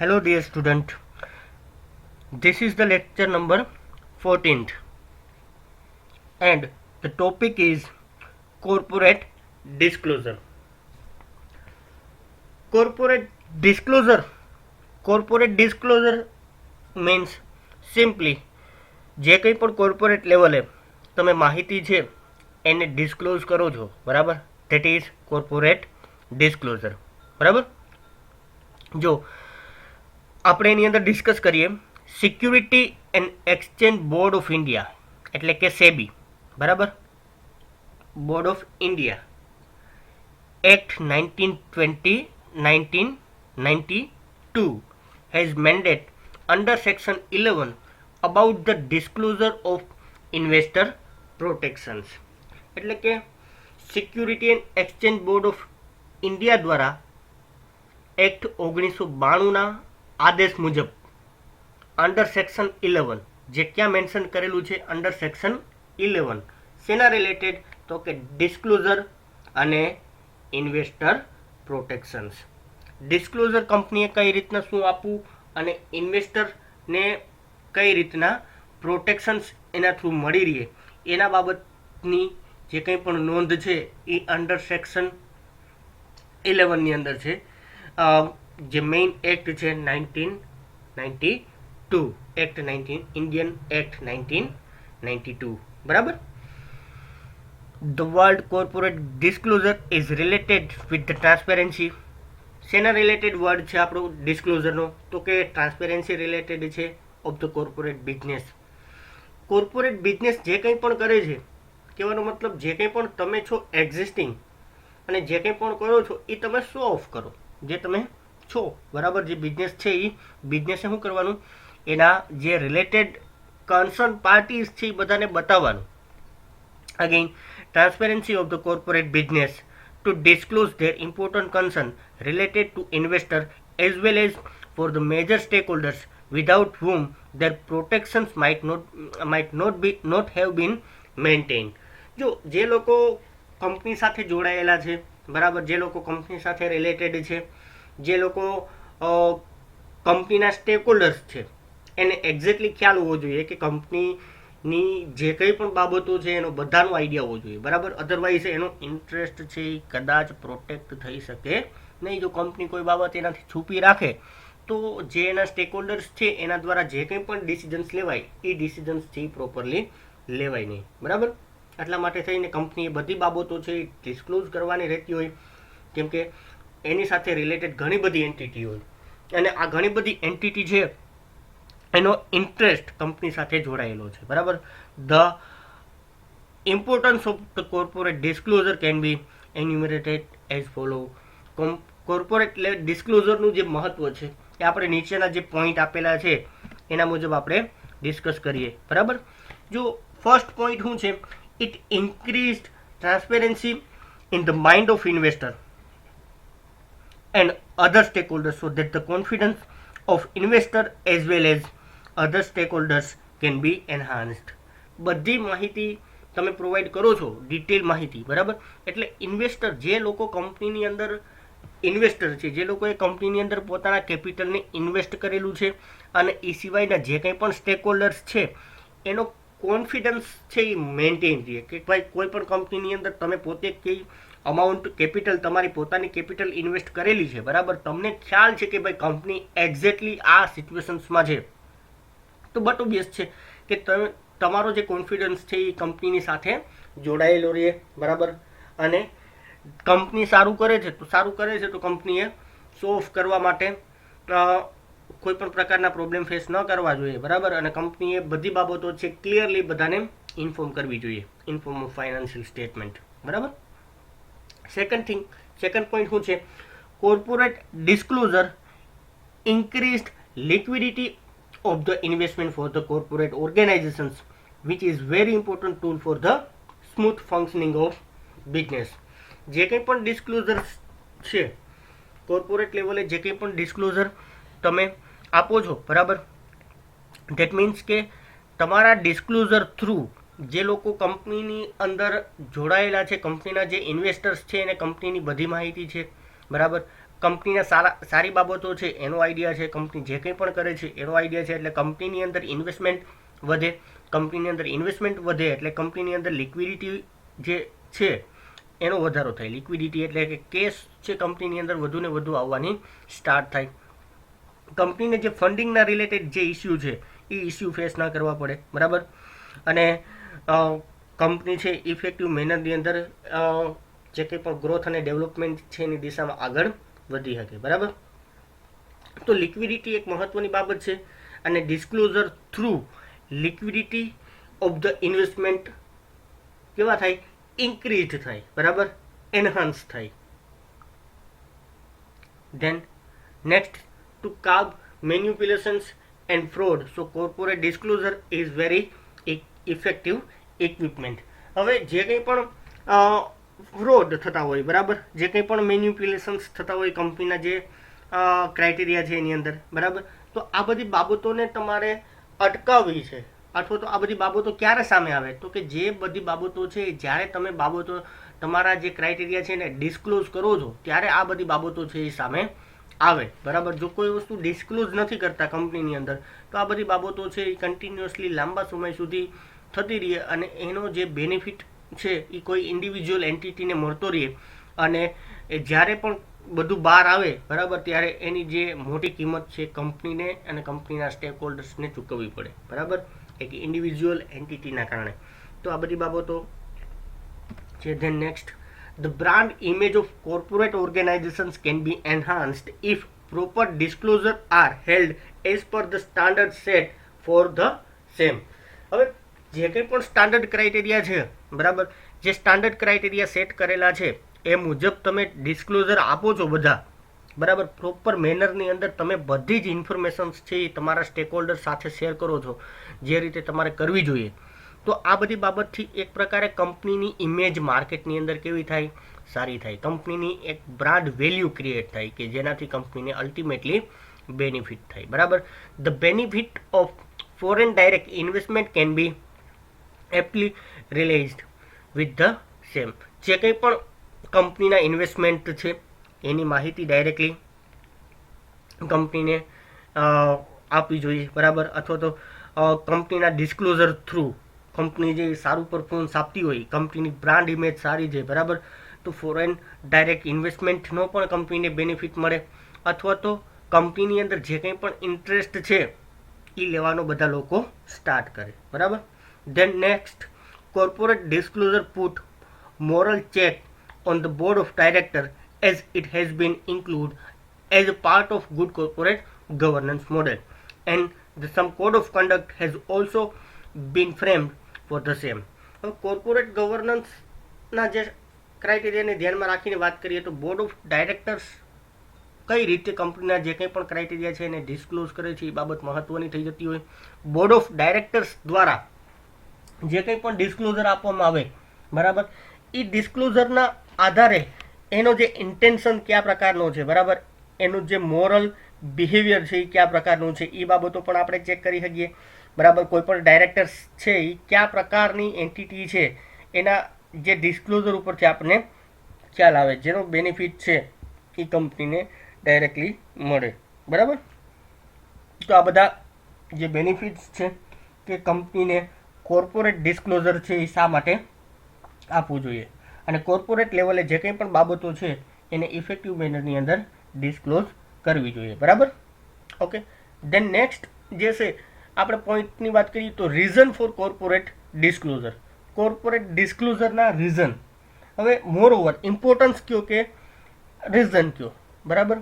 Hello dear student, this is the lecture number 14th and the topic is corporate disclosure. Corporate disclosure. Corporate disclosure means simply જે કંઈ પણ corporate લેવલે તમે માહિતી છે એને ડિસ્ક્લોઝ કરો છો, બરાબર, ધેટ ઇઝ કોર્પોરેટ ડિસ્ક્લોઝર. બરાબર. જો આપણે એની અંદર ડિસ્કસ કરીએ, security and exchange board of India એટલે કે સેબી, બરાબર, board of India act 1992 has mandate under section 11 about the disclosure of investor protections. એટલે કે security and exchange board of India દ્વારા એક્ટ 1992ના આદેશ મુજબ અંડર સેક્શન 11 જે ક્યાં મેન્શન કરેલું છે, અંડર સેક્શન 11 શેના રિલેટેડ, તો કે ડિસ્ક્લોઝર અને ઇન્વેસ્ટર પ્રોટેક્શન્સ. ડિસ્ક્લોઝર કંપનીએ કઈ રીતના શું આપવું અને ઇન્વેસ્ટરને કઈ રીતના પ્રોટેક્શન્સ એના થ્રુ મળી રહે એના બાબતની જે કંઈ પણ નોંધ છે એ અંડર સેક્શન 11ની અંદર છે. જે મેઇન એક્ટ છે 1992 એક્ટ ઇન્ડિયન એક્ટ 1992, બરાબર. The word corporate disclosure is related with the transparency. શેના રિલેટેડ વર્ડ છે આપણો ડિસ્ક્લોઝરનો, તો કે ટ્રાન્સપેરન્સી રિલેટેડ છે of the corporate business. Corporate business જે કંઈ પણ કરે છે, કહેવાનો મતલબ જે કંઈ પણ તમે છો એક્ઝિસ્ટિંગ અને જે કંઈ પણ કરો છો એ તમે શો ઓફ કરો, જે તમે છો, બરાબર. જે બિઝનેસ છે એ બિઝનેસે શું કરવાનું, એના જે રિલેટેડ કન્સર્ન પાર્ટીઝ છે એ બધાને બતાવવાનું. Again, transparency of the corporate business to disclose their important concern related to investor as well as for the major stakeholders without whom their protections might not have been maintained. જો જે લોકો company સાથે જોડાયેલા છે, બરાબર, જે લોકો company સાથે રિલેટેડ છે, જે લોકો કંપનીના સ્ટેકહોલ્ડર્સ છે, એને એક્ઝેક્ટલી ખ્યાલ હોવો જોઈએ કે કંપનીની જે કંઈ પણ બાબતો છે એનો બધાનો આઈડિયા હોવો જોઈએ, બરાબર. અધરવાઇઝ એનો ઇન્ટરેસ્ટ છે એ કદાચ પ્રોટેક્ટ થઈ શકે નહીં. જો કંપની કોઈ બાબત એનાથી છુપી રાખે તો જે એના સ્ટેકહોલ્ડર્સ છે એના દ્વારા જે કંઈ પણ ડિસિઝન્સ લેવાય એ ડિસિઝન્સ છે એ પ્રોપરલી લેવાય નહીં, બરાબર. એટલા માટે થઈને કંપનીએ બધી બાબતો છે એ ડિસ્ક્લોઝ કરવાની રહેતી હોય, કેમ કે એની સાથે રિલેટેડ ઘણી બધી એન્ટિટી હોય અને આ ઘણી બધી એન્ટિટી છે એનો ઇન્ટરેસ્ટ કંપની સાથે જોડાયેલો છે, બરાબર. The importance of the corporate disclosure can be enumerated as follow. Corporate ડિસ્ક્લોઝરનું જે મહત્વ છે એ આપણે નીચેના જે પોઈન્ટ આપેલા છે એના મુજબ આપણે ડિસ્કસ કરીએ, બરાબર. જો ફર્સ્ટ પોઈન્ટ શું છે, it increased transparency in the mind of investor and other stakeholders so that the confidence of investor as well as other stakeholders can be enhanced. બધી માહિતી તમે પ્રોવાઈડ કરો છો, ડિટેલ માહિતી, બરાબર. એટલે ઇન્વેસ્ટર, જે લોકો કંપનીની અંદર ઇન્વેસ્ટર છે, જે લોકોએ કંપનીની અંદર પોતાના કેપિટલને ઇન્વેસ્ટ કરેલું છે અને એ સિવાયના જે કંઈ પણ સ્ટેકહોલ્ડર્સ છે એનો કોન્ફિડન્સ છે એ મેન્ટેન રહે કે ભાઈ કોઈ પણ કંપનીની અંદર તમે પોતે કઈ અમાઉન્ટ કેપિટલ તમારી પોતાની કેપિટલ ઇન્વેસ્ટ કરેલી છે, બરાબર. તમને ખ્યાલ છે કે ભાઈ કંપની એક્ઝેક્ટલી આ સિચ્યુએશન્સમાં છે, તો બટ ઓબ્વિયસ છે કે તમે તમારો જે કોન્ફિડન્સ છે એ કંપનીની સાથે જોડાયેલો રહે, બરાબર. અને કંપની સારું કરે છે તો કંપનીએ શો ઓફ કરવા માટે કોઈ પણ પ્રકારના પ્રોબ્લેમ ફેસ ન કરવા જોઈએ, બરાબર. અને કંપનીએ બધી બાબતો છે ક્લિયરલી બધાને ઇન્ફોર્મ કરવી જોઈએ, ઇન્ફોર્મ ઓફ ફાઇનાન્શિયલ સ્ટેટમેન્ટ, બરાબર. સેકન્ડ પોઈન્ટ શું છે, corporate disclosure increased liquidity of the investment for the corporate organizations which is very important tool for the smooth functioning of business. જે કંઈ પણ ડિસ્ક્લોઝર છે કોર્પોરેટ લેવલે, જે કંઈ પણ ડિસ્ક્લોઝર તમે આપો છો, બરાબર, ધેટ મીન્સ કે તમારા ડિસ્ક્લોઝર થ્રુ જે લોકો કંપનીની અંદર જોડાયેલા છે, કંપનીના જે ઇન્વેસ્ટર્સ છે એને કંપનીની બધી માહિતી છે, બરાબર. કંપનીના સારી બાબતો છે એનો આઈડિયા છે, કંપની જે કંઈ પણ કરે છે એનો આઈડિયા છે, એટલે કંપનીની અંદર ઇન્વેસ્ટમેન્ટ વધે. કંપનીની અંદર ઇન્વેસ્ટમેન્ટ વધે એટલે કંપનીની અંદર લિક્વિડિટી જે છે એનો વધારો થાય. લિક્વિડિટી એટલે કે કેશ છે કંપનીની અંદર વધુ ને વધુ આવવાની સ્ટાર્ટ થાય. કંપનીને જે ફંડિંગના રિલેટેડ જે ઇસ્યુ છે એ ઇસ્યુ ફેસ ના કરવા પડે, બરાબર. અને કંપની છે ઇફેક્ટિવ મેનરની અંદર જે કંઈ પણ ગ્રોથ અને ડેવલપમેન્ટ છે એની દિશામાં આગળ વધી શકે, બરાબર. તો લિક્વિડિટી એક મહત્વની બાબત છે, અને disclosure through liquidity of the investment કેવા થાય? ઇન્ક્રીઝ થાય, બરાબર, એનહાન્સ થાય. Then next, to curb manipulations and fraud, so corporate disclosure is very effective equipment. હવે જે કંઈ પણ ફ્રોડ થતા હોય, બરાબર, જે કંઈ પણ મેન્યુપ્યુલેશન્સ થતા હોય કંપનીના જે ક્રાઇટેરિયા છે એની અંદર, બરાબર, તો આ બધી બાબતોને તમારે અટકાવવી છે. અથવા તો આ બધી બાબતો ક્યારે સામે આવે? તો કે જે બધી બાબતો છે જ્યારે તમે બાબતો તમારા જે ક્રાઇટેરિયા છે એને ડિસ્ક્લોઝ કરો છો ત્યારે આ બધી બાબતો છે એ સામે આવે, બરાબર. જો કોઈ વસ્તુ ડિસ્ક્લોઝ નથી કરતા કંપનીની અંદર તો આ બધી બાબતો છે એ કન્ટિન્યુઅસલી લાંબા સમય સુધી થતી રહે, અને એનો જે બેનિફિટ છે એ કોઈ ઇન્ડિવિજ્યુઅલ એન્ટિટીને મળતો રહે, અને જ્યારે પણ બધું બહાર આવે, બરાબર, ત્યારે એની જે મોટી કિંમત છે કંપનીને અને કંપનીના સ્ટેક હોલ્ડર્સને ચૂકવવી પડે, બરાબર, એક ઇન્ડિવિજ્યુઅલ એન્ટિટીના કારણે. તો આ બધી બાબતો છે. Then next, the brand image of corporate organisations can be enhanced if proper disclosure are held as per the standard set for the same. હવે જે કંઈ પણ સ્ટાન્ડર્ડ ક્રાઇટેરિયા છે, બરાબર, જે સ્ટાન્ડર્ડ ક્રાઇટેરિયા સેટ કરેલા છે એ મુજબ તમે ડિસ્ક્લોઝર આપો છો બધા, બરાબર, પ્રોપર મેનરની અંદર તમે બધી જ ઇન્ફોર્મેશન્સ છે એ તમારા સ્ટેક હોલ્ડર સાથે શેર કરો છો જે રીતે તમારે કરવી જોઈએ. તો આ બધી બાબતથી એક પ્રકારે કંપનીની ઇમેજ માર્કેટની અંદર કેવી થાય? સારી થાય. કંપનીની એક બ્રાન્ડ વેલ્યુ ક્રિએટ થાય કે જેનાથી કંપનીને અલ્ટિમેટલી બેનિફિટ થાય, બરાબર. The benefit of foreign direct investment can be aptly realised with the same. જે કંઈ પણ કંપનીના ઇન્વેસ્ટમેન્ટ છે એની માહિતી ડાયરેક્ટલી કંપનીને આપવી જોઈએ, બરાબર, અથવા તો કંપનીના ડિસ્ક્લોઝર થ્રુ કંપની જે સારું પરફોર્મન્સ આપતી હોય, કંપનીની બ્રાન્ડ ઇમેજ સારી છે, બરાબર, તો ફોરેન ડાયરેક્ટ ઇન્વેસ્ટમેન્ટનો પણ કંપનીને બેનિફિટ મળે, અથવા તો કંપનીની અંદર જે કંઈ પણ ઇન્ટરેસ્ટ છે એ લેવાનો બધા લોકો સ્ટાર્ટ કરે, બરાબર. Than next, corporate disclosure put moral check on the board of directors as it has been included as a part of good corporate governance model, and some code of conduct has also been framed for the same. હવે corporate ગવર્નન્સના જે ક્રાઇટેરિયાને ધ્યાનમાં રાખીને વાત કરીએ તો board of directors કઈ રીતે કંપનીના જે કંઈ પણ ક્રાઇટેરિયા છે એને ડિસ્ક્લોઝ કરે છે એ બાબત મહત્વની થઈ જતી હોય. બોર્ડ ઓફ ડાયરેક્ટર્સ દ્વારા જે કંઈ પણ ડિસ્ક્લોઝર આપવામાં આવે, બરાબર, એ ડિસ્ક્લોઝરના આધારે એનો જે ઇન્ટેન્શન કયા પ્રકારનો છે, બરાબર, એનું જે મોરલ બિહેવિયર છે એ કયા પ્રકારનું છે એ બાબતો પણ આપણે ચેક કરી શકીએ, બરાબર. કોઈ પણ ડાયરેક્ટર્સ છે એ કયા પ્રકારની એન્ટિટી છે એના જે ડિસ્ક્લોઝર ઉપરથી આપણને ખ્યાલ આવે, જેનો બેનિફિટ છે એ કંપનીને ડાયરેક્ટલી મળે, બરાબર. તો આ બધા જે બેનિફિટ્સ છે કે કંપનીને કોર્પોરેટ ડિસ્ક્લોઝર છે એ શા માટે આપવું જોઈએ, અને કોર્પોરેટ લેવલે જે કંઈ પણ બાબતો છે એને ઇફેક્ટિવ મેનરની અંદર ડિસ્ક્લોઝ કરવી જોઈએ, બરાબર. ઓકે. ધેન નેક્સ્ટ જે છે આપણે પોઈન્ટની વાત કરીએ તો reason for corporate disclosure. Corporate ડિસ્ક્લોઝરના રીઝન, હવે મોર ઓવર ઇમ્પોર્ટન્સ કયો કે રીઝન કયો, બરાબર,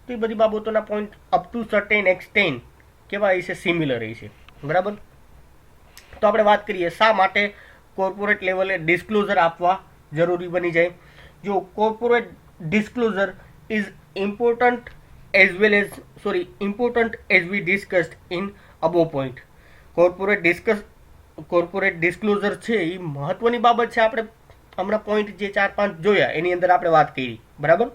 તો એ બધી બાબતોના પોઈન્ટ અપ ટુ સર્ટેન એક્સટેન કેવા છે? સિમિલર છે, બરાબર. તો આપણે વાત કરીએ શા માટે કોર્પોરેટ લેવલે ડિસ્ક્લોઝર આપવા જરૂરી બની જાય. જો corporate disclosure is important as V discussed in અબો point. Corporate disclosure છે એ મહત્વની બાબત છે. આપણે હમણાં પોઈન્ટ જે 4-5 જોયા એની અંદર આપણે વાત કરી, બરાબર.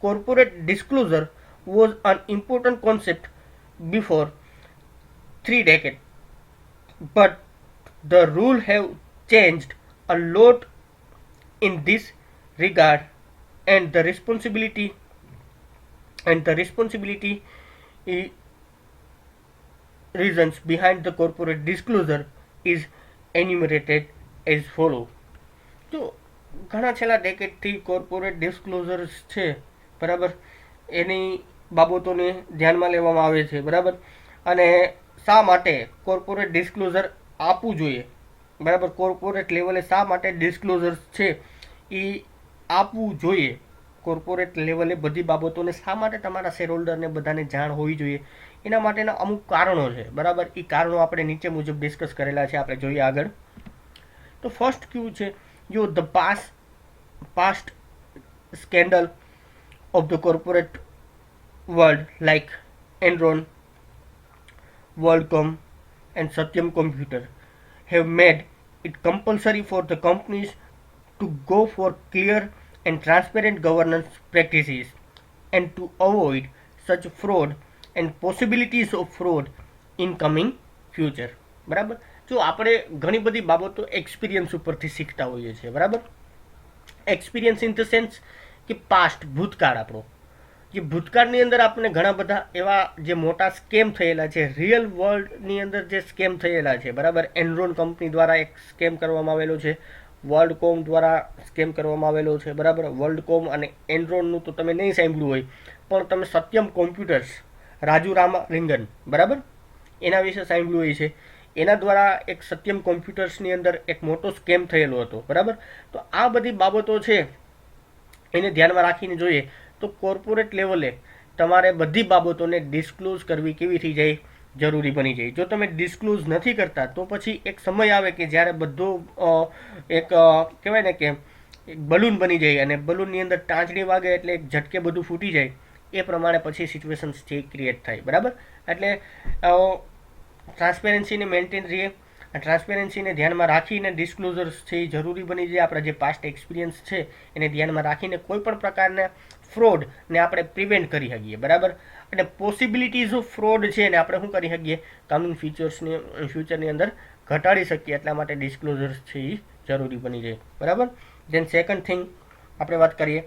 Corporate disclosure was an important concept before 3 decades, but the rule have changed a lot in this regard, and the responsibility and the responsibility reasons behind the corporate disclosure is enumerated as follow. તો ઘણા છેલ્લા ડેકેડથી corporate disclosures છે, બરાબર, એની બાબતોને ધ્યાનમાં લેવામાં આવે છે, બરાબર. અને શા માટે કોર્પોરેટ ડિસ્ક્લોઝર આપવું જોઈએ, બરાબર, કોર્પોરેટ લેવલે શા માટે ડિસ્ક્લોઝર્સ છે એ આપવું જોઈએ, કોર્પોરેટ લેવલે બધી બાબતોને શા માટે તમારા શેર હોલ્ડરને બધાને જાણ હોવી જોઈએ, એના માટેના અમુક કારણો છે, બરાબર. એ કારણો આપણે નીચે મુજબ ડિસ્કસ કરેલા છે, આપણે જોઈએ આગળ. તો ફર્સ્ટ ક્યુ છે, જો the past scandal of the corporate world like Enron, WorldCom and Satyam Computer have made it compulsory for the companies to go for clear and transparent governance practices and to avoid such fraud and possibilities of fraud in coming future. બરાબર. જો આપણે ઘણી બધી બાબતો experience ઉપરથી શીખતા હોઈએ છીએ, બરાબર. એક્સપિરિયન્સ ઇન ધ સેન્સ કે પાસ્ટ, ભૂતકાળ આપણો, જે ભૂતકાળની અંદર આપણે ઘણા બધા એવા જે મોટા સ્કેમ થયેલા છે, રિયલ વર્લ્ડની અંદર જે સ્કેમ થયેલા છે, બરાબર. એનરોન કંપની દ્વારા એક સ્કેમ કરવામાં આવેલો છે, વર્લ્ડકોમ દ્વારા સ્કેમ કરવામાં આવેલો છે, બરાબર. વર્લ્ડકોમ અને એનરોનનું તો તમે નહીં સાંભળ્યું હોય, પણ તમે સત્યમ કોમ્પ્યુટર્સ, રાજુ રામલિંગન, બરાબર, એના વિશે સાંભળ્યું હોય છે. એના દ્વારા એક સત્યમ કોમ્પ્યુટર્સની અંદર એક મોટો સ્કેમ થયેલો હતો, બરાબર. તો આ બધી બાબતો છે એને ધ્યાનમાં રાખીને જોઈએ તો કોર્પોરેટ લેવલે તમારે બધી બાબતોને ડિસ્ક્લોઝ કરવી કેવી થઈ જાય, જરૂરી બની જાય. જો તમે ડિસ્ક્લોઝ નથી કરતા તો પછી એક સમય આવે કે જ્યારે બધો એક કહેવાય ને કે એક બલૂન બની જાય અને બલૂનની અંદર ટાંચણી વાગે એટલે એક ઝટકે બધું ફૂટી જાય, એ પ્રમાણે પછી સિચ્યુએશન્સ ક્રિએટ થાય, બરાબર. એટલે ટ્રાન્સપેરન્સીને મેન્ટેન રહીએ, ટ્રાન્સપેરન્સીને ધ્યાનમાં રાખીને ડિસ્ક્લોઝર્સ છે એ જરૂરી બની જાય. આપણા જે પાસ્ટ એક્સપિરિયન્સ છે એને ધ્યાનમાં રાખીને કોઈ પણ પ્રકારના ફ્રોડને આપણે પ્રિવેન્ટ કરી શકીએ, બરાબર. અને પોસિબિલિટીઝ ઓફ ફ્રોડ છે એને આપણે શું કરી શકીએ, કમિંગ ફ્યુચરની અંદર ઘટાડી શકીએ. એટલા માટે ડિસ્ક્લોઝર્સ છે એ જરૂરી બની જાય, બરાબર. ધેન સેકન્ડ થિંગ આપણે વાત કરીએ,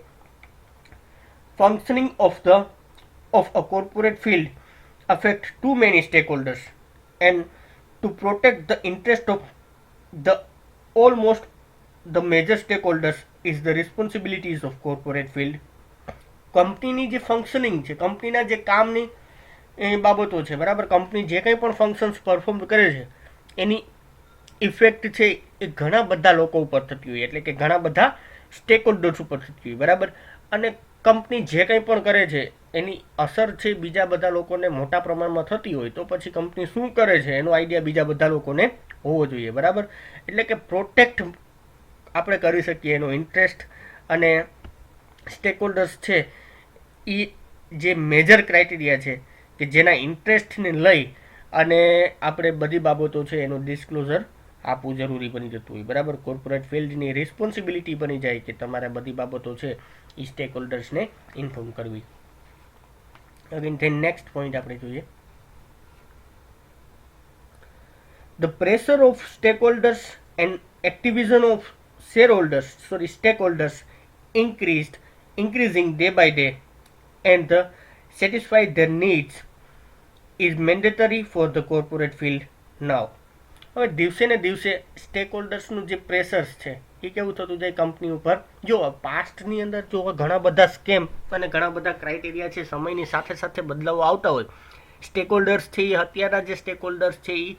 functioning of a corporate field affect too many stakeholders and to protect the interest of the almost the major stakeholders is the responsibilities of corporate field. કંપનીની જે ફંક્શનિંગ છે, કંપનીના જે કામની બાબતો છે, બરાબર, કંપની જે કંઈ પણ ફંક્શન્સ પરફોર્મ કરે છે એની ઇફેક્ટ છે એ ઘણા બધા લોકો ઉપર થતી હોય, એટલે કે ઘણા બધા સ્ટેકહોલ્ડર્સ ઉપર થતી હોય, બરાબર. અને કંપની જે કંઈ પણ કરે છે એની અસર છે બીજા બધા લોકોને મોટા પ્રમાણમાં થતી હોય તો પછી કંપની શું કરે છે એનો આઈડિયા બીજા બધા લોકોને હોવો જોઈએ, બરાબર. એટલે કે પ્રોટેક્ટ આપણે કરી શકીએ એનો ઇન્ટરેસ્ટ. અને સ્ટેકહોલ્ડર્સ છે એ જે મેજર ક્રાઇટેરિયા છે કે જેના ઇન્ટરેસ્ટને લઈ અને આપણે બધી બાબતો છે એનું ડિસ્ક્લોઝર આપવું જરૂરી બની જતું હોય, બરાબર. કોર્પોરેટ ફિલ્ડની રિસ્પોન્સિબિલિટી બની જાય કે તમારે બધી બાબતો છે એ સ્ટેક હોલ્ડર્સને ઇન્ફોર્મ કરવી. અગેન ધેન નેક્સ્ટ પોઈન્ટ આપણે જોઈએ, the pressure of stakeholders and activism of stakeholders increasing day by day and the satisfy their needs is mandatory for the corporate field now. હવે દિવસે ને દિવસે સ્ટેક હોલ્ડર્સનું જે pressures છે એ કેવું થતું જાય કંપની ઉપર. જો પાસ્ટની અંદર જો ઘણા બધા સ્કેમ અને ઘણા બધા ક્રાઇટેરિયા છે, સમયની સાથે સાથે બદલાવો આવતા હોય. સ્ટેક હોલ્ડર્સ છે એ અત્યારના જે સ્ટેક હોલ્ડર્સ છે એ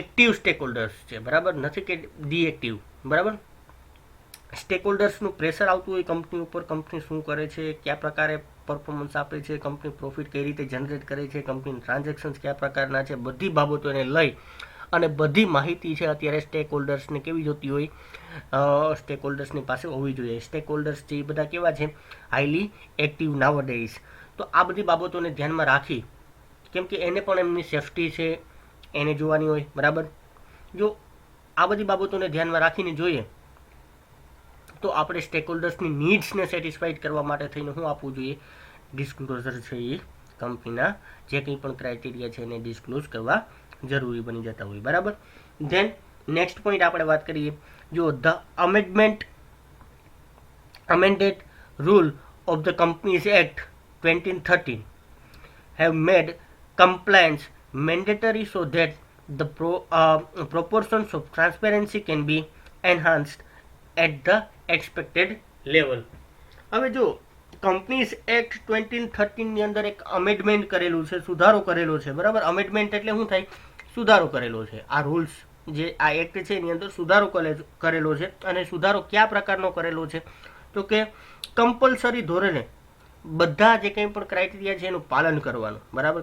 એક્ટિવ સ્ટેક હોલ્ડર્સ છે, બરાબર, નથી કે ડીએક્ટિવ, બરાબર. સ્ટેક હોલ્ડર્સનું પ્રેશર આવતું હોય કંપની ઉપર, કંપની શું કરે છે, કયા પ્રકારે પરફોર્મન્સ આપે છે, કંપની પ્રોફિટ કઈ રીતે જનરેટ કરે છે, કંપની ટ્રાન્ઝેક્શન્સ કયા પ્રકારના છે, બધી બાબતોને લઈ અને બધી માહિતી છે અત્યારે સ્ટેક હોલ્ડર્સને કેવી જોતી હોય, સ્ટેક હોલ્ડર્સની પાસે હોવી જોઈએ. સ્ટેક હોલ્ડર્સ છે એ બધા કેવા છે, હાઈલી એક્ટિવ નાવડેઝ. તો આ બધી બાબતોને ધ્યાનમાં રાખી, કેમ કે એને પણ એમની સેફટી છે એને જોવાની હોય, બરાબર. જો આ બધી બાબતોને ધ્યાનમાં રાખીને જોઈએ તો આપણે સ્ટેક હોલ્ડર્સની નીડ્સને સેટિસ્ફાઈડ કરવા માટે થઈને શું આપવું જોઈએ, ડિસ્ક્લોઝર છે એ કંપનીના જે કંઈ પણ ક્રાઇટેરિયા છે એને ડિસ્ક્લોઝ કરવા જરૂરી બની જતા હોય, બરાબર. ધેન નેક્સ્ટ પોઈન્ટ આપણે વાત કરીએ, જો the amended rule of the Companies Act 2013 have made compliance mandatory so that the proportions of transparency can be enhanced at the expected level. હવે જો કંપનીઝ એક્ટ 2013 ની અંદર એક અમેન્ડમેન્ટ કરેલું છે, સુધારો કરેલો છે, બરાબર. અમેન્ડમેન્ટ એટલે શું થાય? સુધારો કરેલો છે. આ રૂલ્સ જે આ એક્ટ છે એની અંદર સુધારો કરેલો છે. અને સુધારો કયા પ્રકારનો કરેલો છે? તો કે કમ્પલસરી ધોરણે બધા જે કંઈ પણ ક્રાઇટેરિયા છે એનું પાલન કરવાનું, બરાબર.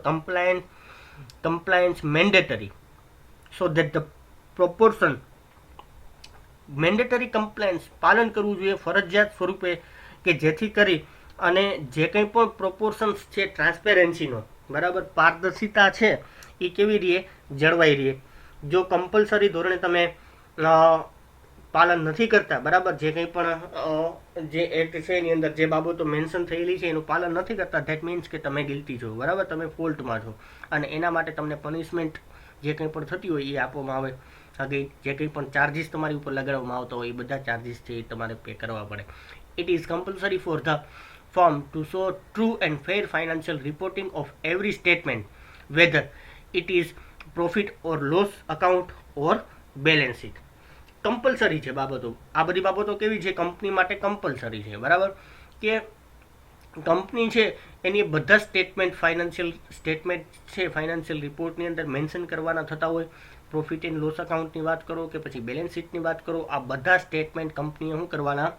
Compliance mandatory so that the proportion, mandatory compliance પાલન કરવું જોઈએ ફરજિયાત સ્વરૂપે, કે જેથી કરી અને જે કંઈ પણ પ્રોપોર્શન્સ છે ટ્રાન્સપેરન્સીનો, બરાબર, પારદર્શિતા છે એ કેવી રહે? જળવાઈ રહે. જો કમ્પલસરી ધોરણે તમે પાલન નથી કરતા, બરાબર, જે કંઈ પણ જે એક્ટ છે એની અંદર જે બાબતો મેન્શન થયેલી છે એનું પાલન નથી કરતા, ધેટ મીન્સ કે તમે ગિલ્ટી છો, બરાબર, તમે ફોલ્ટમાં છો. અને એના માટે તમને પનિશમેન્ટ જે કંઈ પણ થતી હોય એ આપવામાં આવે. અગેન જે કંઈ પણ ચાર્જિસ તમારી ઉપર લગાડવામાં આવતા હોય એ બધા ચાર્જિસ છે એ તમારે પે કરવા પડે. It is compulsory for the firm to show true and fair financial reporting of every statement, whether it is profit or loss account or balance sheet. Compulsory છે બાબતો. આ બધી બાબતો કેવી છે? કંપની માટે કમ્પલસરી છે, બરાબર. કે કંપની છે એની બધા સ્ટેટમેન્ટ, ફાઇનાન્શિયલ સ્ટેટમેન્ટ છે, ફાઇનાન્શિયલ રિપોર્ટની અંદર મેન્શન કરવાના થતા હોય. પ્રોફિટ એન્ડ લોસ અકાઉન્ટની વાત કરો કે પછી બેલેન્સ શીટની વાત કરો, આ બધા સ્ટેટમેન્ટ કંપનીએ શું કરવાના?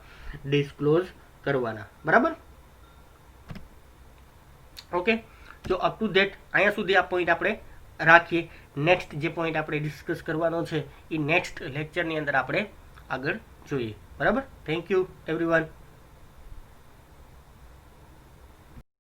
ડિસ્ક્લોઝ કરવાના, બરાબર. ઓકે, જો અપ ટુ ધેટ અહીંયા સુધી આ પોઈન્ટ આપણે રાખીએ. નેક્સ્ટ જે પોઈન્ટ આપણે ડિસ્કસ કરવાનો છે એ નેક્સ્ટ લેક્ચરની અંદર આપણે આગળ જોઈએ, બરાબર. Thank you everyone.